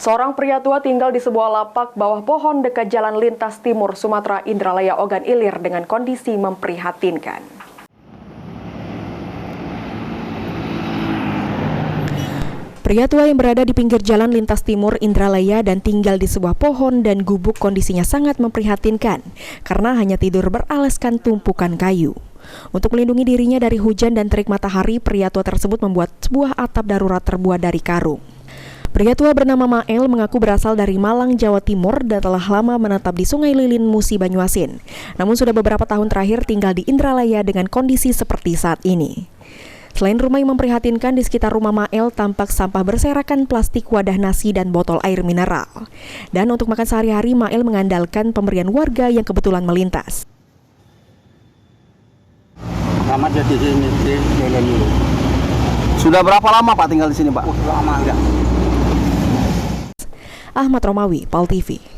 Seorang pria tua tinggal di sebuah lapak bawah pohon dekat Jalan Lintas Timur Sumatera Indralaya Ogan Ilir dengan kondisi memprihatinkan. Pria tua yang berada di pinggir Jalan Lintas Timur Indralaya dan tinggal di sebuah pohon dan gubuk kondisinya sangat memprihatinkan karena hanya tidur beralaskan tumpukan kayu. Untuk melindungi dirinya dari hujan dan terik matahari, pria tua tersebut membuat sebuah atap darurat terbuat dari karung. Pria tua bernama Mael mengaku berasal dari Malang, Jawa Timur dan telah lama menetap di Sungai Lilin, Musi, Banyuasin. Namun sudah beberapa tahun terakhir tinggal di Indralaya dengan kondisi seperti saat ini. Selain rumah yang memprihatinkan, di sekitar rumah Mael tampak sampah berserakan plastik, wadah nasi, dan botol air mineral. Dan untuk makan sehari-hari, Mael mengandalkan pemberian warga yang kebetulan melintas. Lama jadi di Lilin dulu. Sudah berapa lama Pak tinggal di sini Pak? Lama enggak. Ahmad Romawi, PAL TV.